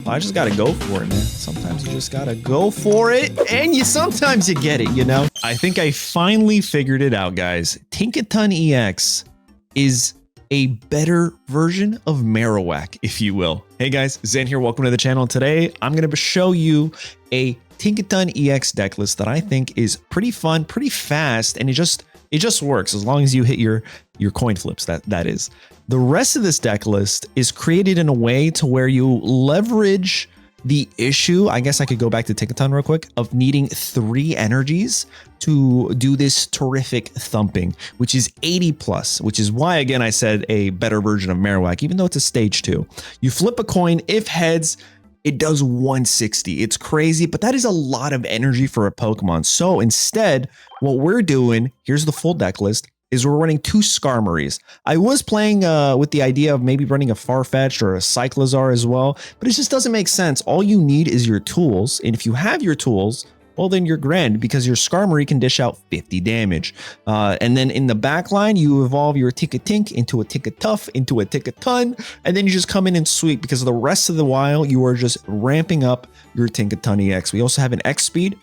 I just gotta go for it, man. Sometimes you just gotta go for it, and sometimes you get it, you know? I think I finally figured it out, guys. Tinkaton EX is a better version of Marowak, if you will. Hey guys, Zen here, welcome to the channel. Today, I'm gonna show you a Tinkaton EX deck list that I think is pretty fun, pretty fast, and it just works as long as you hit your coin flips, that is. The rest of this deck list is created in a way to where you leverage the issue, I guess I could go back to Tinkaton real quick, of needing 3 energies to do this terrific thumping, which is 80 plus, which is why, again, I said a better version of Marowak, even though it's a stage 2. You flip a coin, if heads, it does 160. It's crazy, but that is a lot of energy for a Pokemon. So instead, what we're doing, here's the full deck list, is we're running 2 Skarmories. I was playing with the idea of maybe running a Farfetch'd or a Cyclizar as well, but it just doesn't make sense. All you need is your tools, and if you have your tools, well, then you're grand because your Skarmory can dish out 50 damage. And then in the back line, you evolve your Tinkatink into a Tinkatuff, into a Tinkaton, and then you just come in and sweep because the rest of the while, you are just ramping up your Tinkaton EX. We also have an X speed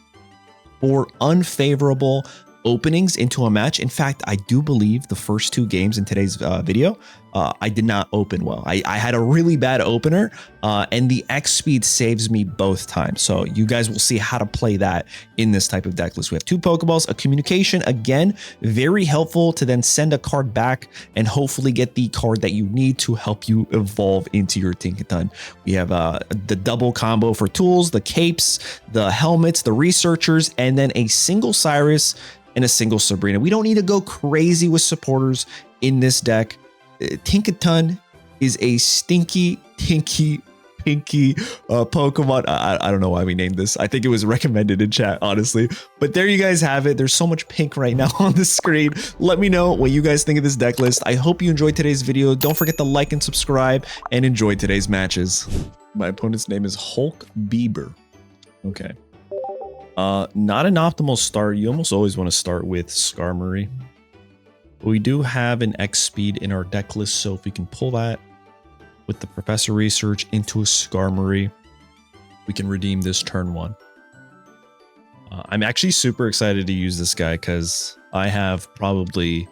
for unfavorable openings into a match. In fact, I do believe the first 2 games in today's video, I did not open well. I had a really bad opener, and the X speed saves me both times. So you guys will see how to play that in this type of deck list. We have 2 Pokeballs, a communication, again, very helpful to then send a card back and hopefully get the card that you need to help you evolve into your Tinkaton. We have the double combo for tools, the capes, the helmets, the researchers, and then a single Cyrus and a single Sabrina. We don't need to go crazy with supporters in this deck. Tinkaton is a stinky, pinky Pokemon. I don't know why we named this. I think it was recommended in chat, honestly. But there you guys have it. There's so much pink right now on the screen. Let me know what you guys think of this deck list. I hope you enjoyed today's video. Don't forget to like and subscribe and enjoy today's matches. My opponent's name is Hulk Bieber. Okay. Not an optimal start. You almost always want to start with Skarmory. We do have an X speed in our deck list, so if we can pull that with the Professor Research into a Skarmory, we can redeem this turn 1. I'm actually super excited to use this guy because I have probably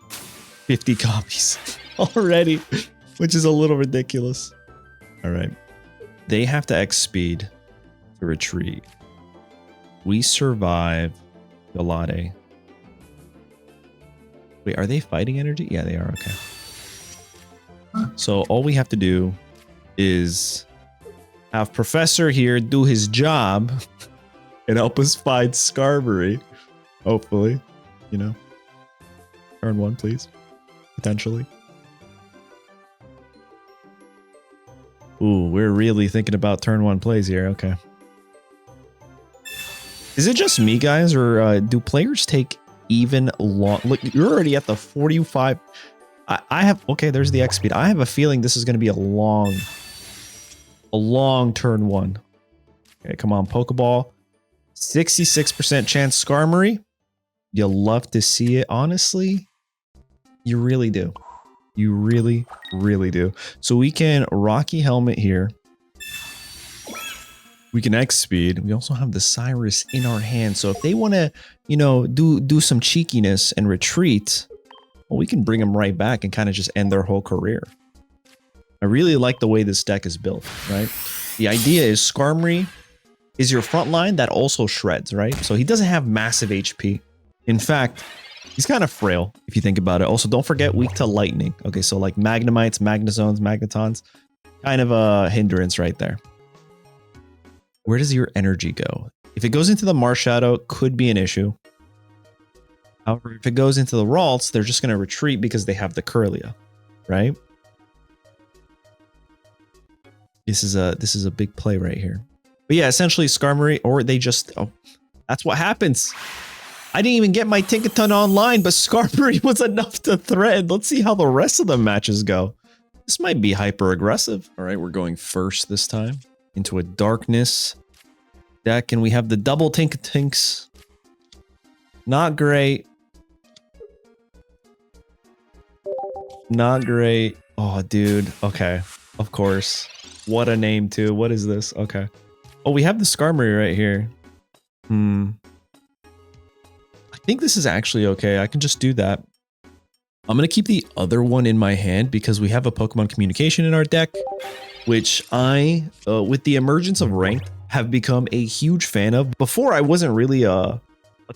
50 copies already, which is a little ridiculous. All right. They have to X speed to retreat. We survive Galade. Wait, are they fighting energy? Yeah, they are. Okay. So all we have to do is have Professor here do his job and help us find Skarmory. Hopefully, you know. Turn 1, please. Potentially. Ooh, we're really thinking about turn 1 plays here. Okay. Is it just me, guys, or do players take even long? Look, you're already at the 45. I have, okay, there's the X speed. I have a feeling this is going to be a long turn 1. Okay, come on, Pokeball. 66% chance Skarmory. You'll love to see it, honestly. You really do. You really, really do. So we can Rocky Helmet here. We can X speed. We also have the Cyrus in our hand. So if they want to, you know, do some cheekiness and retreat, well, we can bring them right back and kind of just end their whole career. I really like the way this deck is built, right? The idea is Skarmory is your front line that also shreds, right? So he doesn't have massive HP. In fact, he's kind of frail if you think about it. Also, don't forget weak to lightning. Okay, so like Magnemites, Magnezones, Magnetons, kind of a hindrance right there. Where does your energy go? If it goes into the Marshadow, could be an issue. However, if it goes into the Ralts, they're just going to retreat because they have the Curlia, right? This is a big play right here. But yeah, essentially Skarmory, or they just, oh, that's what happens. I didn't even get my Tinkaton online, but Skarmory was enough to thread. Let's see how the rest of the matches go. This might be hyper aggressive. All right, we're going first this time into a darkness deck, and we have the double Tinkatinks. Not great. Not great. Oh, dude. Okay. Of course. What a name too. What is this? Okay. Oh, we have the Skarmory right here. I think this is actually okay. I can just do that. I'm going to keep the other one in my hand because we have a Pokemon Communication in our deck, which I, with the emergence of Ranked, have become a huge fan of. Before, I wasn't really a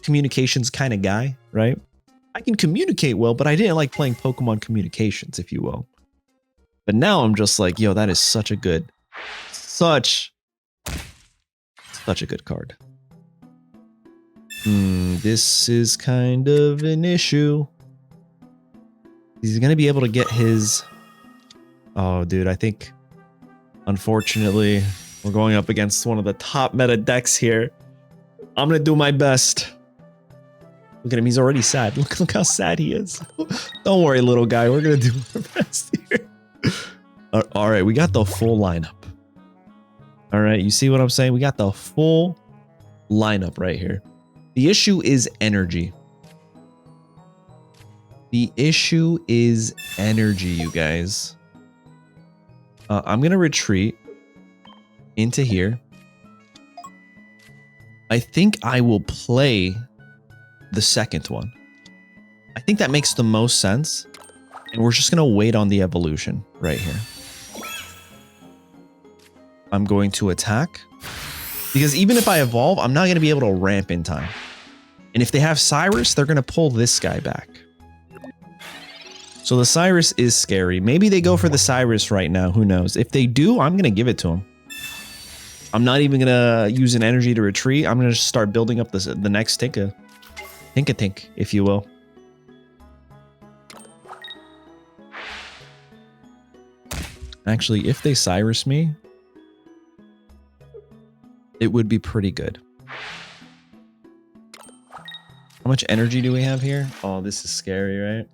communications kind of guy, right? I can communicate well, but I didn't like playing Pokemon Communications, if you will. But now I'm just like, yo, that is such a good, such a good card. This is kind of an issue. He's going to be able to get his... Oh, dude, I think, unfortunately, we're going up against one of the top meta decks here. I'm going to do my best. Look at him. He's already sad. Look how sad he is. Don't worry, little guy. We're going to do our best here. All right, we got the full lineup. All right, you see what I'm saying? We got the full lineup right here. The issue is energy. The issue is energy, you guys. I'm going to retreat into here. I think I will play the second one. I think that makes the most sense. And we're just going to wait on the evolution right here. I'm going to attack. Because even if I evolve, I'm not going to be able to ramp in time. And if they have Cyrus, they're going to pull this guy back. So the Cyrus is scary. Maybe they go for the Cyrus right now. Who knows? If they do, I'm going to give it to them. I'm not even going to use an energy to retreat. I'm going to just start building up the next Tinkatink, if you will. Actually, if they Cyrus me, it would be pretty good. How much energy do we have here? Oh, this is scary, right?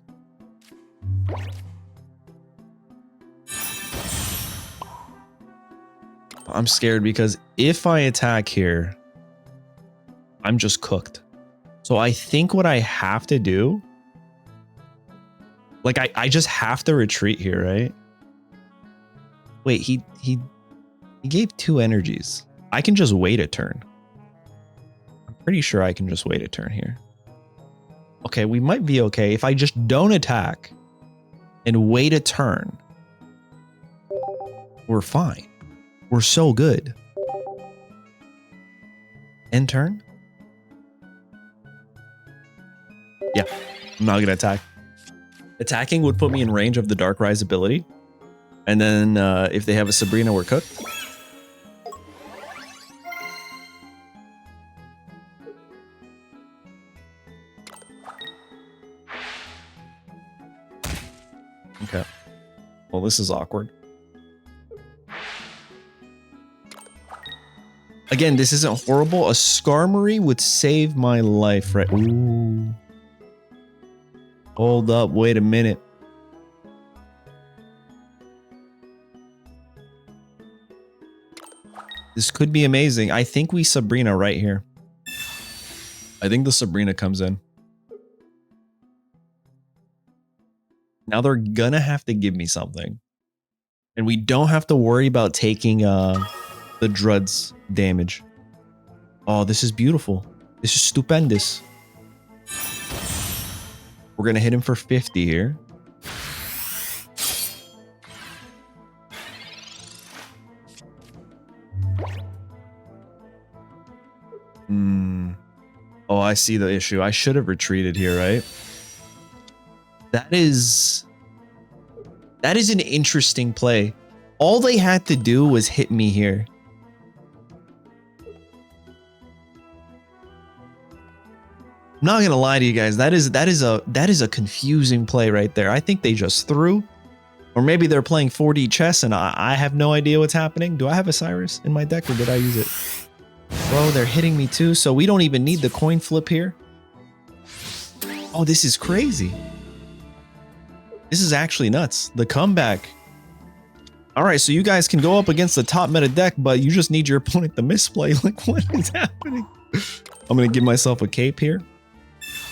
I'm scared because if I attack here, I'm just cooked. So I think what I have to do, like I just have to retreat here, right? Wait, he gave 2 energies. I can just wait a turn. I'm pretty sure I can just wait a turn here. Okay, we might be okay if I just don't attack and wait a turn. We're fine. We're so good. End turn? Yeah, I'm not gonna attack. Attacking would put me in range of the Dark Rise ability. And then if they have a Sabrina, we're cooked. Okay. Well, this is awkward. Again, this isn't horrible. A Skarmory would save my life, right? Ooh. Hold up. Wait a minute. This could be amazing. I think we Sabrina right here. I think the Sabrina comes in. Now they're gonna have to give me something. And we don't have to worry about taking the Drud's damage. Oh, this is beautiful. This is stupendous. We're gonna hit him for 50 here. Oh, I see the issue. I should have retreated here, right? That is an interesting play. All they had to do was hit me here. I'm not gonna lie to you guys. That is a confusing play right there. I think they just threw, or maybe they're playing 4D chess and I have no idea what's happening. Do I have a Cyrus in my deck or did I use it? Bro, they're hitting me too, so we don't even need the coin flip here. Oh, this is crazy. This is actually nuts. The comeback. All right, so you guys can go up against the top meta deck, but you just need your opponent to misplay. Like, what is happening? I'm going to give myself a cape here.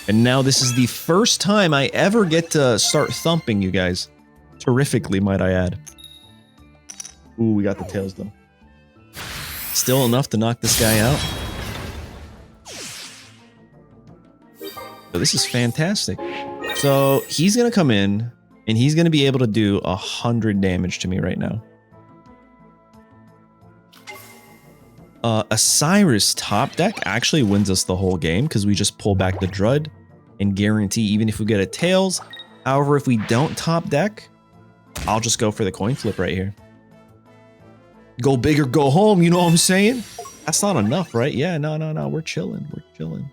And now this is the first time I ever get to start thumping you guys. Terrifically, might I add. Ooh, we got the tails though. Still enough to knock this guy out. So this is fantastic. So he's gonna come in and he's gonna be able to do 100 damage to me right now. A Cyrus top deck actually wins us the whole game because we just pull back the Drud and guarantee even if we get a tails. However, if we don't top deck, I'll just go for the coin flip right here. Go big or go home, you know what I'm saying? That's not enough, right? Yeah, no. We're chilling. We're chilling.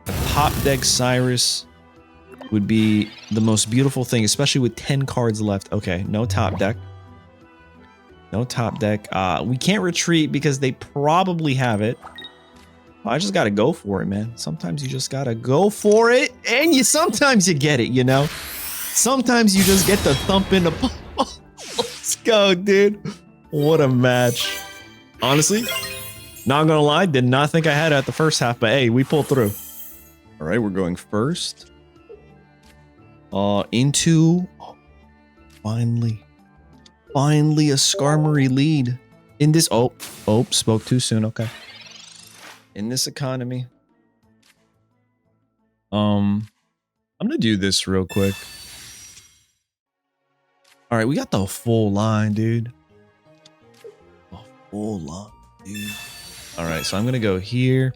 A top deck Cyrus would be the most beautiful thing, especially with 10 cards left. Okay, no top deck. No top deck. We can't retreat because they probably have it. I just gotta go for it, man. Sometimes you just gotta go for it, and sometimes you get it, you know? Sometimes you just get the thump in the... Let's go, dude. What a match. Honestly, not gonna lie, did not think I had it at the first half, but hey, we pulled through. All right, we're going first. Into... Oh, finally a Skarmory lead. In this... Oh, spoke too soon, okay. In this economy. I'm gonna do this real quick. All right, we got the full line, dude. The full line, dude. All right, so I'm gonna go here.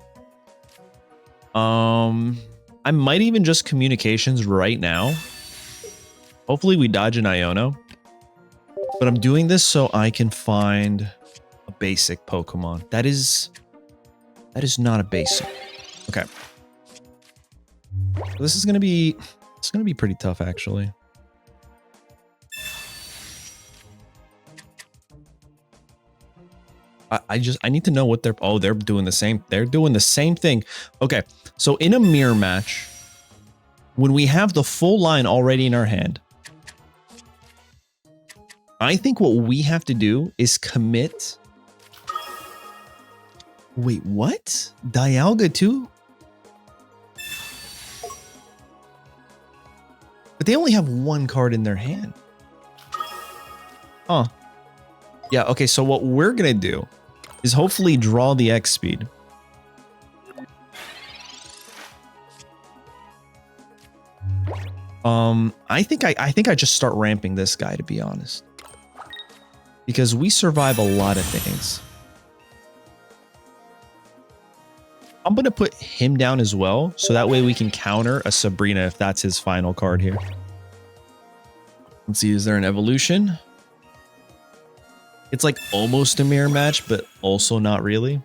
I might even just communications right now. Hopefully we dodge an Iono. But I'm doing this so I can find a basic Pokemon. That is not a basic. Okay. So this is gonna be pretty tough actually. I need to know what they're doing the same thing. Okay, so in a mirror match, when we have the full line already in our hand, I think what we have to do is commit. Wait, what? Dialga too? But they only have one card in their hand. Huh. Yeah, okay, so what we're gonna do is hopefully draw the X speed. I think I just start ramping this guy, to be honest. Because we survive a lot of things. I'm gonna put him down as well, so that way we can counter a Sabrina if that's his final card here. Let's see, is there an evolution? It's like almost a mirror match, but also not really.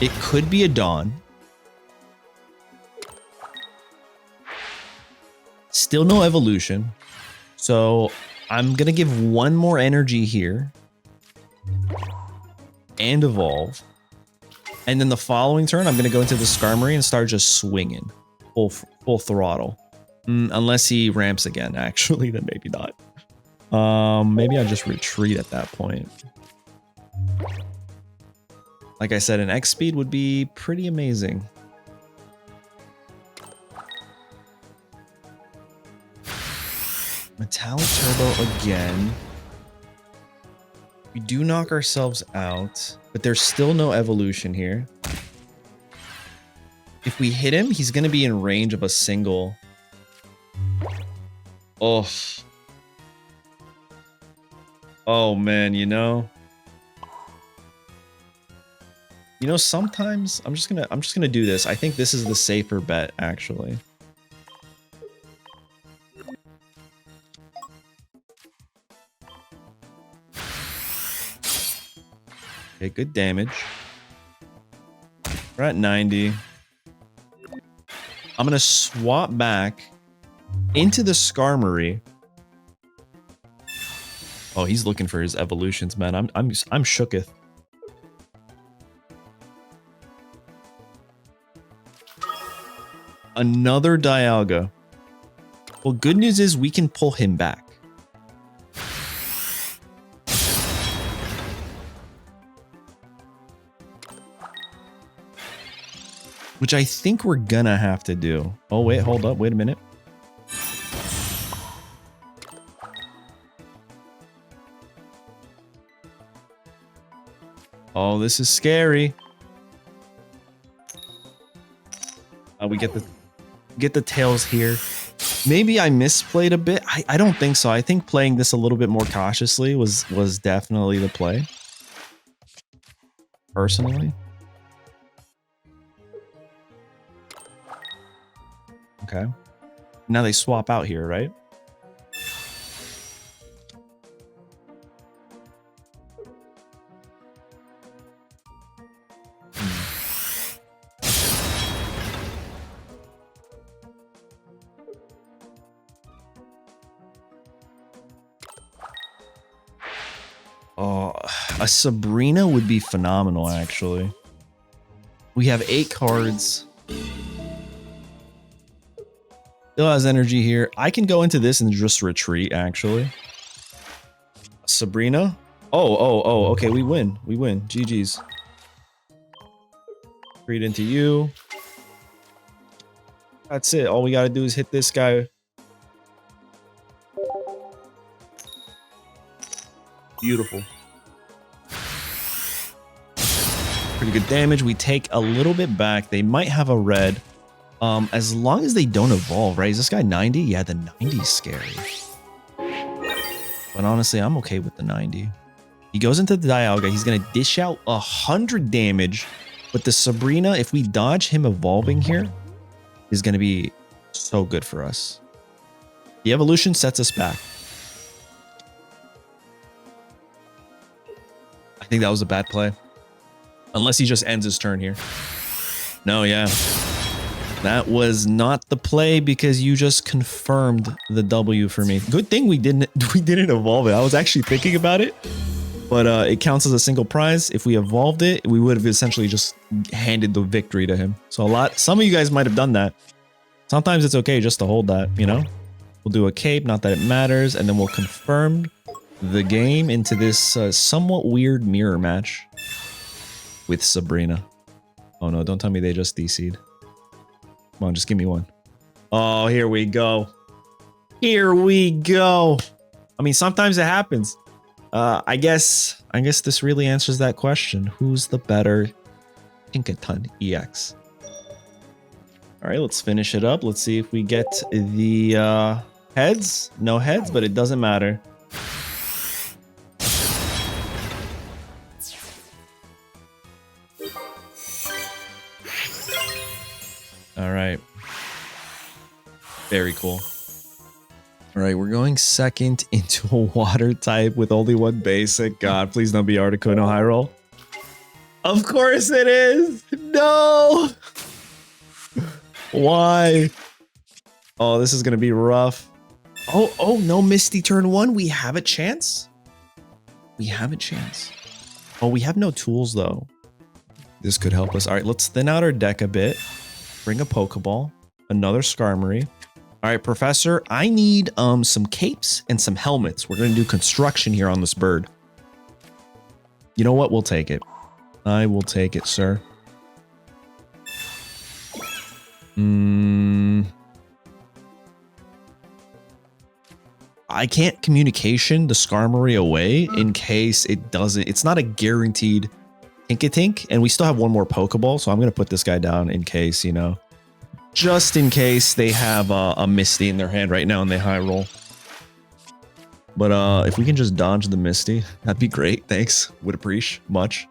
It could be a Dawn. Still no evolution. So I'm going to give one more energy here. And evolve. And then the following turn, I'm going to go into the Skarmory and start just swinging. Full throttle. Unless he ramps again, actually, then maybe not. Maybe I'll just retreat at that point. Like I said, an X speed would be pretty amazing. Metallic Turbo again. We do knock ourselves out, but there's still no evolution here. If we hit him, he's going to be in range of a single. Oh man, you know, sometimes I'm just gonna do this. I think this is the safer bet, actually. Okay, good damage. We're at 90. I'm gonna swap back into the Skarmory. Oh, he's looking for his evolutions, man. I'm shooketh. Another Dialga. Well, good news is we can pull him back. which I think we're gonna have to do. Oh, wait, hold up. Wait a minute. Oh, this is scary. We get the tails here. Maybe I misplayed a bit. I don't think so. I think playing this a little bit more cautiously was definitely the play. Personally. Okay. Now they swap out here, right? Oh, a Sabrina would be phenomenal, actually. We have 8 cards. Still has energy here. I can go into this and just retreat, actually. Sabrina? Oh, okay, we win. We win. GG's. Retreat into you. That's it. All we gotta do is hit this guy. Beautiful. Pretty good damage. We take a little bit back. They might have a red. As long as they don't evolve, right? Is this guy 90? Yeah, the 90 is scary. But honestly, I'm okay with the 90. He goes into the Dialga. He's going to dish out 100 damage. But the Sabrina, if we dodge him evolving here, is going to be so good for us. The evolution sets us back. I think that was a bad play. Unless he just ends his turn here. No, yeah. That was not the play because you just confirmed the W for me. Good thing we didn't evolve it. I was actually thinking about it, but it counts as a single prize. If we evolved it, we would have essentially just handed the victory to him. So some of you guys might have done that. Sometimes it's okay just to hold that, you know? We'll do a cape, not that it matters, and then we'll confirm the game into this somewhat weird mirror match with Sabrina. Oh no, don't tell me they just DC'd. Come on, just give me one. Oh, here we go. Here we go. I mean, sometimes it happens. I guess this really answers that question. Who's the better Tinkaton EX? All right, let's finish it up. Let's see if we get the heads. No heads, but it doesn't matter. All right. Very cool. All right, we're going second into a water type with only one basic. God, please don't be Articuno high roll. Of course it is. No. Why? Oh, this is going to be rough. Oh, no Misty turn 1. We have a chance. We have a chance. Oh, we have no tools though. This could help us. All right, let's thin out our deck a bit. Bring a Pokeball, another Skarmory. All right, Professor, I need some capes and some helmets. We're going to do construction here on this bird. You know what? We'll take it. I will take it, sir. I can't communication the Skarmory away in case it doesn't. It's not a guaranteed Tinkatink, and we still have one more Pokeball, so I'm going to put this guy down in case, you know, just in case they have a Misty in their hand right now and they high roll. But if we can just dodge the Misty, that'd be great. Thanks. Would appreciate much.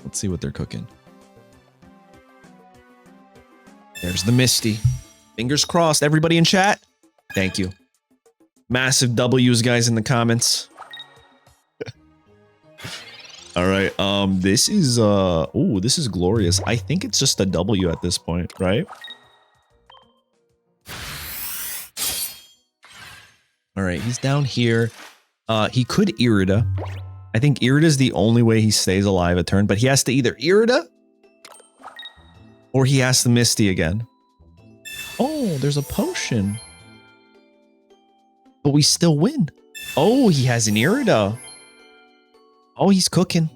Let's see what they're cooking. There's the Misty. Fingers crossed. Everybody in chat. Thank you. Massive W's, guys, in the comments. All right, this is this is glorious. I think it's just a W at this point, right? All right, he's down here. He could Irida. I think Irida is the only way he stays alive a turn, but he has to either Irida or he has to Misty again. Oh, there's a potion. But we still win. Oh, he has an Irida. Oh, he's cooking.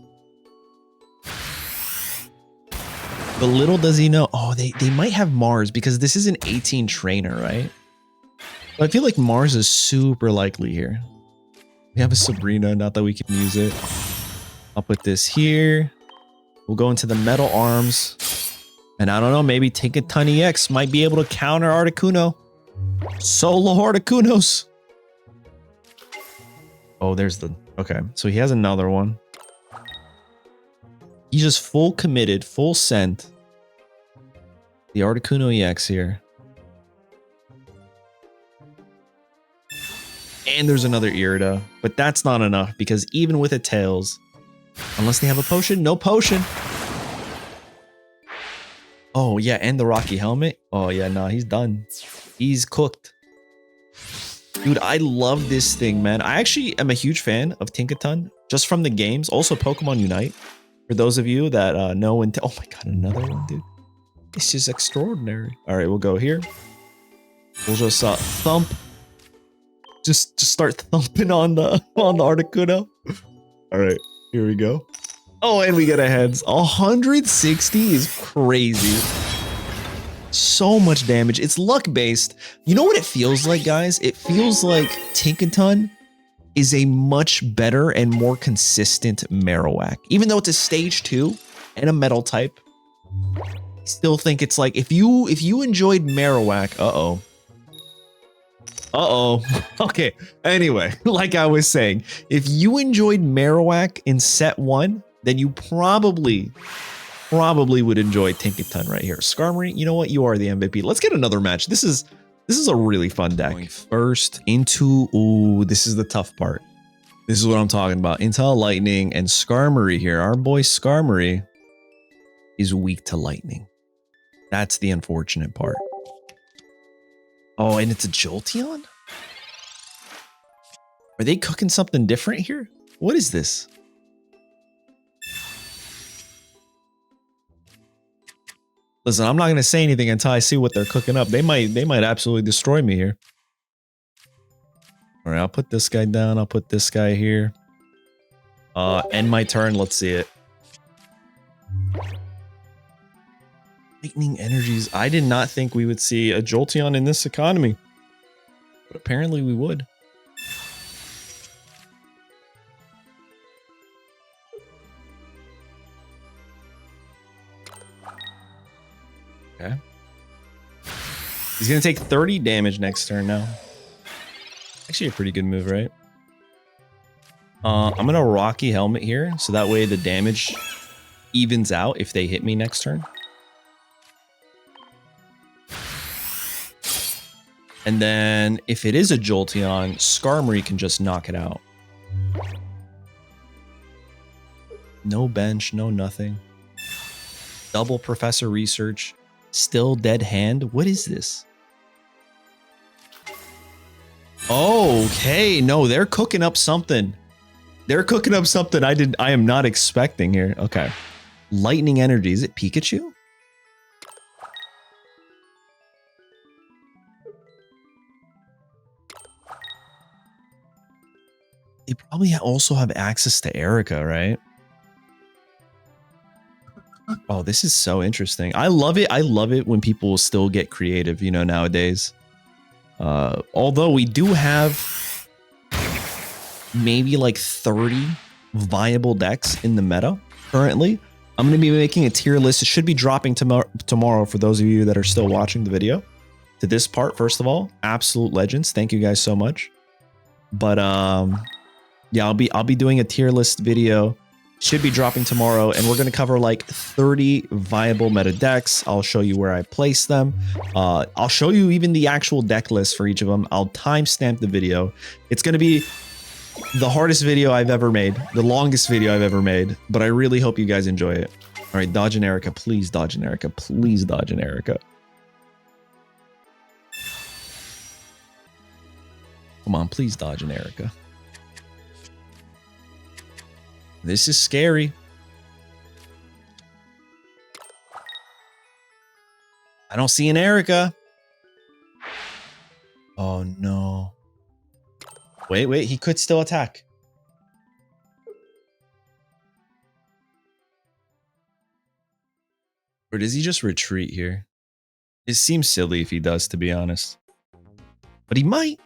But little does he know, oh, they might have Mars because this is an 18 trainer, right? But I feel like Mars is super likely here. We have a Sabrina, not that we can use it. I'll put this here. We'll go into the metal arms. And I don't know, maybe Tinkaton EX might be able to counter Articuno. Solo Articunos. Oh, there's the... Okay, so he has another one. He's just full committed, full sent. The Articuno EX here. And there's another Irida. But that's not enough because even with a Tails, unless they have a potion, no potion. Oh, yeah, and the Rocky Helmet. Oh, yeah, no, he's done. He's cooked. Dude, I love this thing, man. I actually am a huge fan of Tinkaton, just from the games. Also, Pokemon Unite. For those of you that know when... Oh my god, another one, dude. This is extraordinary. All right, we'll go here. We'll just thump. Just start thumping on the Articuno. All right, here we go. Oh, and we get a heads. 160 is crazy. So much damage. It's luck based. You know what it feels like, guys? It feels like Tinkaton is a much better and more consistent Marowak. Even though it's a stage 2 and a metal type, I still think it's like if you enjoyed Marowak, okay. Anyway, like I was saying, if you enjoyed Marowak in set 1, then you probably would enjoy Tinkaton right here. Skarmory, you know what? You are the MVP. Let's get another match. This is a really fun deck. Going first into, ooh, this is the tough part. This is what I'm talking about. Into Lightning and Skarmory here. Our boy Skarmory is weak to Lightning. That's the unfortunate part. Oh, and it's a Jolteon? Are they cooking something different here? What is this? Listen, I'm not going to say anything until I see what they're cooking up. They might absolutely destroy me here. All right, I'll put this guy down. I'll put this guy here. End my turn. Let's see it. Lightning energies. I did not think we would see a Jolteon in this economy. But apparently we would. Okay. He's going to take 30 damage next turn now. Actually a pretty good move, right? I'm going to Rocky Helmet here, so that way the damage evens out if they hit me next turn. And then if it is a Jolteon, Skarmory can just knock it out. No bench, no nothing. Double Professor Research. Still dead hand. What is this? Okay, no, they're cooking up something. They're cooking up something I am not expecting here. Okay. Lightning energy. Is it Pikachu? They probably also have access to Erica, right? Oh, this is so interesting. I love it. I love it when people still get creative, you know, nowadays. Although we do have maybe like 30 viable decks in the meta currently. I'm going to be making a tier list. It should be dropping tomorrow for those of you that are still watching the video. To this part, first of all, absolute legends. Thank you guys so much. But yeah, I'll be doing a tier list video. Should be dropping tomorrow, and we're going to cover like 30 viable meta decks. I'll show you where I place them. I'll show you even the actual deck list for each of them. I'll timestamp the video. It's going to be the hardest video I've ever made, the longest video I've ever made, but I really hope you guys enjoy it. All right, dodge an Erica. Please dodge an Erica. Please dodge an Erica. Come on, please dodge an Erica. This is scary. I don't see an Erica. Oh, no. Wait. He could still attack. Or does he just retreat here? It seems silly if he does, to be honest. But he might.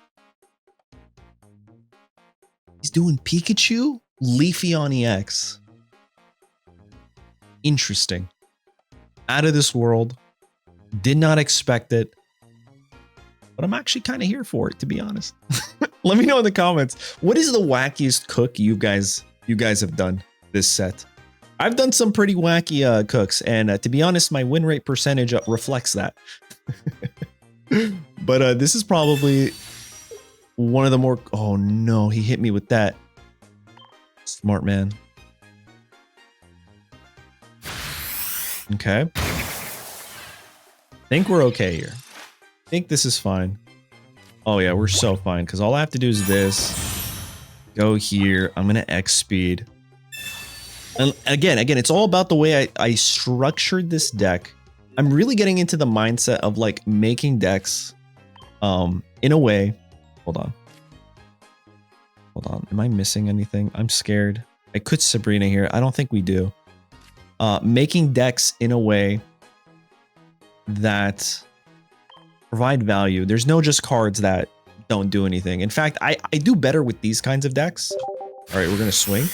He's doing Pikachu, Leafeon EX. Interesting. Out of this world. Did not expect it. But I'm actually kind of here for it, to be honest. Let me know in the comments. What is the wackiest cook you guys have done this set? I've done some pretty wacky cooks, and to be honest, my win rate percentage reflects that. But this is probably one of the more... Oh no, he hit me with that. Smart man. Okay. Think we're okay here. Think this is fine. Oh yeah, we're so fine, because all I have to do is this. Go here. I'm going to X speed. And again, it's all about the way I structured this deck. I'm really getting into the mindset of like making decks in a way. Hold on. Am I missing anything? I'm scared. I could Sabrina here. I don't think we do. Making decks in a way that provide value. There's no just cards that don't do anything. In fact, I do better with these kinds of decks. All right, we're going to swing.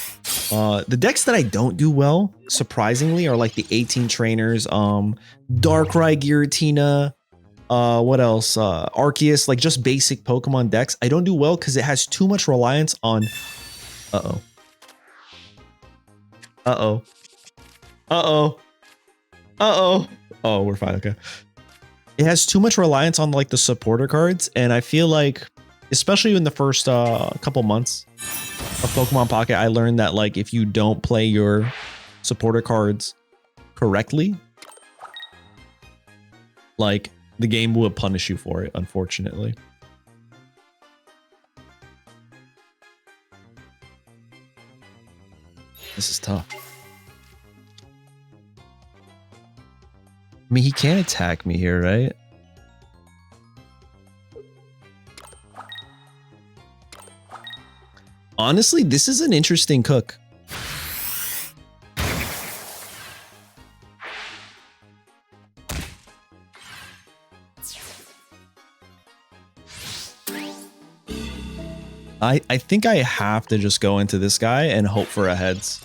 The decks that I don't do well, surprisingly, are like the 18 trainers, Darkrai, Giratina, what else? Arceus, like just basic Pokemon decks. I don't do well because it has too much reliance on... Uh-oh. Uh-oh. Uh-oh. Uh-oh. Oh, we're fine. Okay. It has too much reliance on like the supporter cards, and I feel like, especially in the first couple months of Pokemon Pocket, I learned that like if you don't play your supporter cards correctly, like the game will punish you for it, unfortunately. This is tough. I mean, he can't attack me here, right? Honestly, this is an interesting cook. I think I have to just go into this guy and hope for a heads.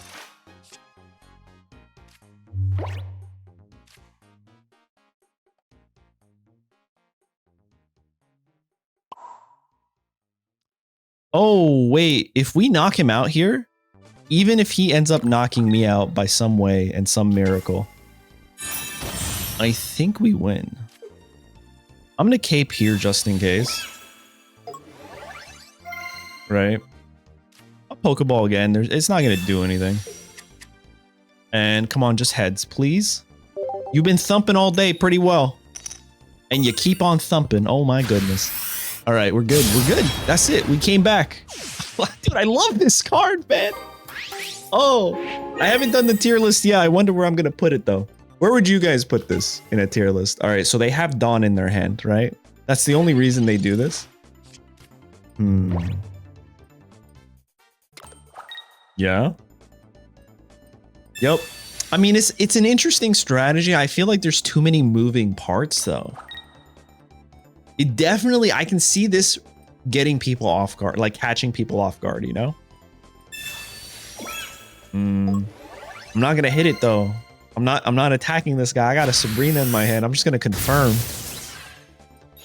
Oh, wait, if we knock him out here, even if he ends up knocking me out by some way and some miracle, I think we win. I'm going to cape here just in case. Right? I'll Pokeball again. It's not going to do anything. And come on, just heads, please. You've been thumping all day pretty well. And you keep on thumping. Oh my goodness. All right, we're good. We're good. That's it. We came back. Dude, I love this card, man. Oh, I haven't done the tier list yet. I wonder where I'm going to put it, though. Where would you guys put this in a tier list? All right, so they have Dawn in their hand, right? That's the only reason they do this? Yeah. Yep. I mean, it's an interesting strategy. I feel like there's too many moving parts, though. It definitely, I can see this getting people off guard, like catching people off guard, you know? I'm not gonna hit it though. I'm not attacking this guy. I got a Sabrina in my hand. I'm just gonna confirm.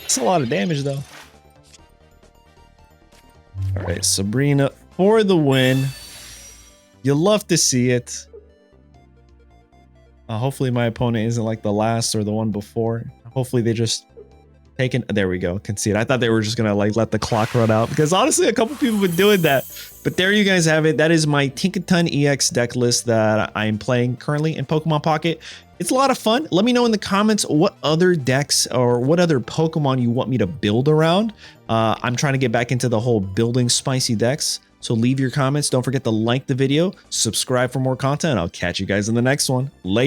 That's a lot of damage though. All right, Sabrina for the win. You love to see it. Hopefully my opponent isn't like the last or the one before. Hopefully they just taken. There we go. Concede. I thought they were just gonna like let the clock run out, because honestly a couple people have been doing that. But there you guys have it. That is my Tinkaton EX deck list that I'm playing currently in Pokemon Pocket. It's a lot of fun. Let me know in the comments what other decks or what other Pokemon you want me to build around. I'm trying to get back into the whole building spicy decks. So leave your comments. Don't forget to like the video, subscribe for more content. I'll catch you guys in the next one. Later.